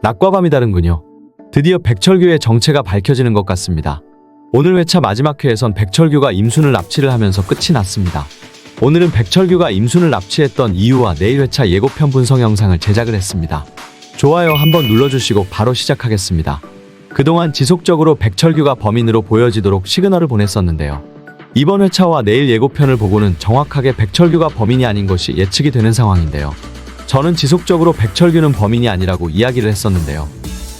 낮과 밤이 다른군요. 드디어 백철규의 정체가 밝혀지는 것 같습니다. 오늘 회차 마지막 회에선 백철규가 임순을 납치를 하면서 끝이 났습니다. 오늘은 백철규가 임순을 납치했던 이유와 내일 회차 예고편 분석 영상을 제작을 했습니다. 좋아요 한번 눌러주시고 바로 시작하겠습니다. 그동안 지속적으로 백철규가 범인으로 보여지도록 시그널을 보냈었는데요. 이번 회차와 내일 예고편을 보고는 정확하게 백철규가 범인이 아닌 것이 예측이 되는 상황인데요. 저는 지속적으로 백철규는 범인이 아니라고 이야기를 했었는데요.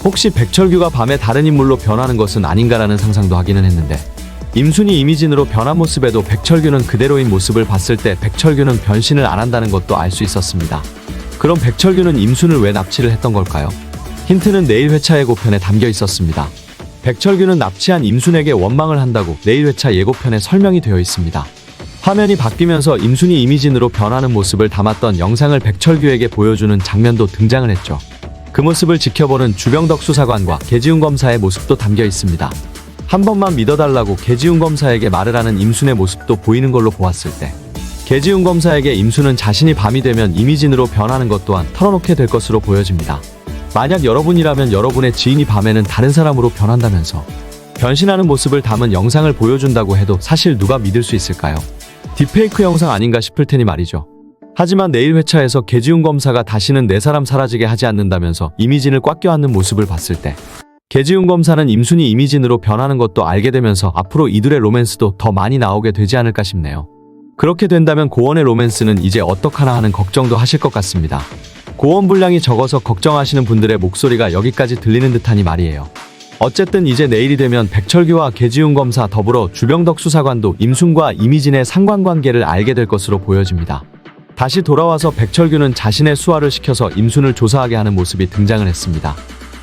혹시 백철규가 밤에 다른 인물로 변하는 것은 아닌가라는 상상도 하기는 했는데 임순이 이미진으로 변한 모습에도 백철규는 그대로인 모습을 봤을 때 백철규는 변신을 안 한다는 것도 알 수 있었습니다. 그럼 백철규는 임순을 왜 납치를 했던 걸까요? 힌트는 내일 회차 예고편에 담겨 있었습니다. 백철규는 납치한 임순에게 원망을 한다고 내일 회차 예고편에 설명이 되어 있습니다. 화면이 바뀌면서 임순이 이미진으로 변하는 모습을 담았던 영상을 백철규에게 보여주는 장면도 등장을 했죠. 그 모습을 지켜보는 주병덕 수사관과 계지훈 검사의 모습도 담겨 있습니다. 한 번만 믿어달라고 계지훈 검사에게 말을 하는 임순의 모습도 보이는 걸로 보았을 때 계지훈 검사에게 임순은 자신이 밤이 되면 이미진으로 변하는 것 또한 털어놓게 될 것으로 보여집니다. 만약 여러분이라면 여러분의 지인이 밤에는 다른 사람으로 변한다면서 변신하는 모습을 담은 영상을 보여준다고 해도 사실 누가 믿을 수 있을까요? 딥페이크 영상 아닌가 싶을 테니 말이죠. 하지만 내일 회차에서 계지훈 검사가 다시는 내 사람 사라지게 하지 않는다면서 이미진을 꽉 껴안는 모습을 봤을 때 계지훈 검사는 임순이 이미진으로 변하는 것도 알게 되면서 앞으로 이들의 로맨스도 더 많이 나오게 되지 않을까 싶네요. 그렇게 된다면 고원의 로맨스는 이제 어떡하나 하는 걱정도 하실 것 같습니다. 고원 분량이 적어서 걱정하시는 분들의 목소리가 여기까지 들리는 듯하니 말이에요. 어쨌든 이제 내일이 되면 백철규와 계지훈 검사 더불어 주병덕 수사관도 임순과 이미진의 상관관계를 알게 될 것으로 보여집니다. 다시 돌아와서 백철규는 자신의 수하를 시켜서 임순을 조사하게 하는 모습이 등장을 했습니다.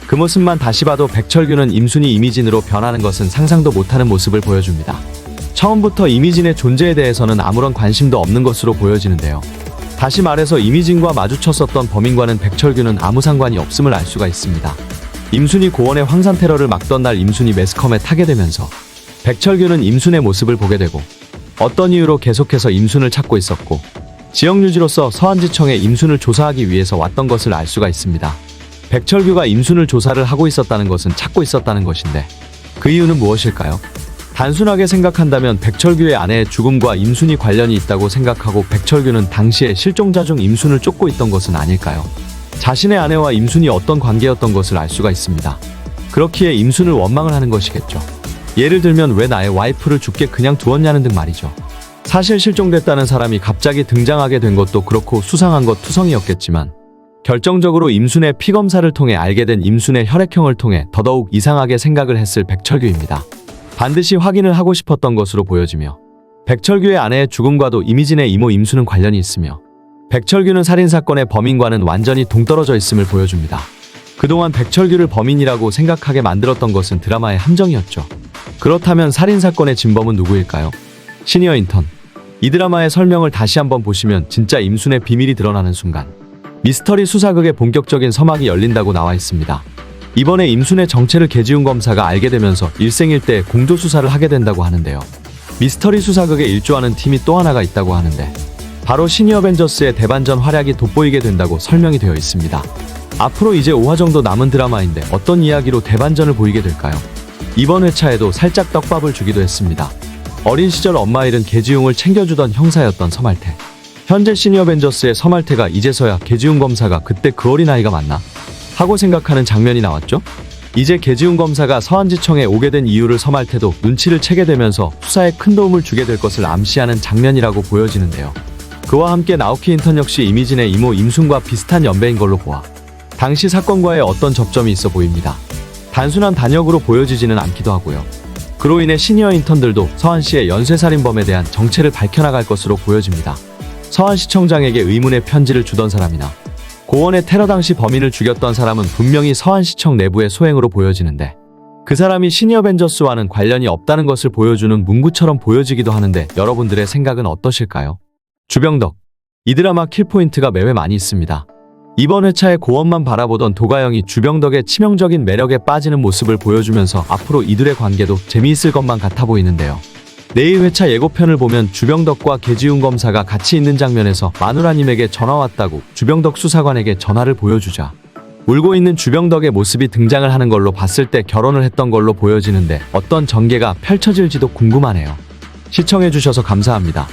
그 모습만 다시 봐도 백철규는 임순이 이미진으로 변하는 것은 상상도 못하는 모습을 보여줍니다. 처음부터 이미진의 존재에 대해서는 아무런 관심도 없는 것으로 보여지는데요. 다시 말해서 이미진과 마주쳤었던 범인과는 백철규는 아무 상관이 없음을 알 수가 있습니다. 임순이 고원의 황산 테러를 막던 날 임순이 매스컴에 타게 되면서 백철규는 임순의 모습을 보게 되고 어떤 이유로 계속해서 임순을 찾고 있었고 지역유지로서 서안지청에 임순을 조사하기 위해서 왔던 것을 알 수가 있습니다. 백철규가 임순을 조사를 하고 있었다는 것은 찾고 있었다는 것인데 그 이유는 무엇일까요? 단순하게 생각한다면 백철규의 아내의 죽음과 임순이 관련이 있다고 생각하고 백철규는 당시에 실종자 중 임순을 쫓고 있던 것은 아닐까요? 자신의 아내와 임순이 어떤 관계였던 것을 알 수가 있습니다. 그렇기에 임순을 원망을 하는 것이겠죠. 예를 들면 왜 나의 와이프를 죽게 그냥 두었냐는 등 말이죠. 사실 실종됐다는 사람이 갑자기 등장하게 된 것도 그렇고 수상한 것 투성이었겠지만 결정적으로 임순의 피검사를 통해 알게 된 임순의 혈액형을 통해 더더욱 이상하게 생각을 했을 백철규입니다. 반드시 확인을 하고 싶었던 것으로 보여지며 백철규의 아내의 죽음과도 이미진의 이모 임순은 관련이 있으며 백철규는 살인사건의 범인과는 완전히 동떨어져 있음을 보여줍니다. 그동안 백철규를 범인이라고 생각하게 만들었던 것은 드라마의 함정이었죠. 그렇다면 살인사건의 진범은 누구일까요? 시니어 인턴. 이 드라마의 설명을 다시 한번 보시면 진짜 임순의 비밀이 드러나는 순간 미스터리 수사극의 본격적인 서막이 열린다고 나와 있습니다. 이번에 임순의 정체를 계지훈 검사가 알게 되면서 일생일대 공조수사를 하게 된다고 하는데요. 미스터리 수사극에 일조하는 팀이 또 하나가 있다고 하는데 바로 시니어 벤져스의 대반전 활약이 돋보이게 된다고 설명이 되어 있습니다. 앞으로 이제 5화 정도 남은 드라마인데 어떤 이야기로 대반전을 보이게 될까요? 이번 회차에도 살짝 떡밥을 주기도 했습니다. 어린 시절 엄마 잃은 계지훈을 챙겨주던 형사였던 서말태. 현재 시니어 벤져스의 서말태가 이제서야 계지훈 검사가 그때 그 어린아이가 맞나? 하고 생각하는 장면이 나왔죠? 이제 계지훈 검사가 서안지청에 오게 된 이유를 서말태도 눈치를 채게 되면서 수사에 큰 도움을 주게 될 것을 암시하는 장면이라고 보여지는데요. 그와 함께 나오키 인턴 역시 이미진의 이모 임순과 비슷한 연배인 걸로 보아 당시 사건과의 어떤 접점이 있어 보입니다. 단순한 단역으로 보여지지는 않기도 하고요. 그로 인해 시니어 인턴들도 서안씨의 연쇄살인범에 대한 정체를 밝혀나갈 것으로 보여집니다. 서안시청장에게 의문의 편지를 주던 사람이나 고원의 테러 당시 범인을 죽였던 사람은 분명히 서안시청 내부의 소행으로 보여지는데 그 사람이 시니어 벤져스와는 관련이 없다는 것을 보여주는 문구처럼 보여지기도 하는데 여러분들의 생각은 어떠실까요? 주병덕. 이 드라마 킬포인트가 매회 많이 있습니다. 이번 회차에 고원만 바라보던 도가영이 주병덕의 치명적인 매력에 빠지는 모습을 보여주면서 앞으로 이들의 관계도 재미있을 것만 같아 보이는데요. 내일 회차 예고편을 보면 주병덕과 계지훈 검사가 같이 있는 장면에서 마누라님에게 전화 왔다고 주병덕 수사관에게 전화를 보여주자 울고 있는 주병덕의 모습이 등장을 하는 걸로 봤을 때 결혼을 했던 걸로 보여지는데 어떤 전개가 펼쳐질지도 궁금하네요. 시청해주셔서 감사합니다.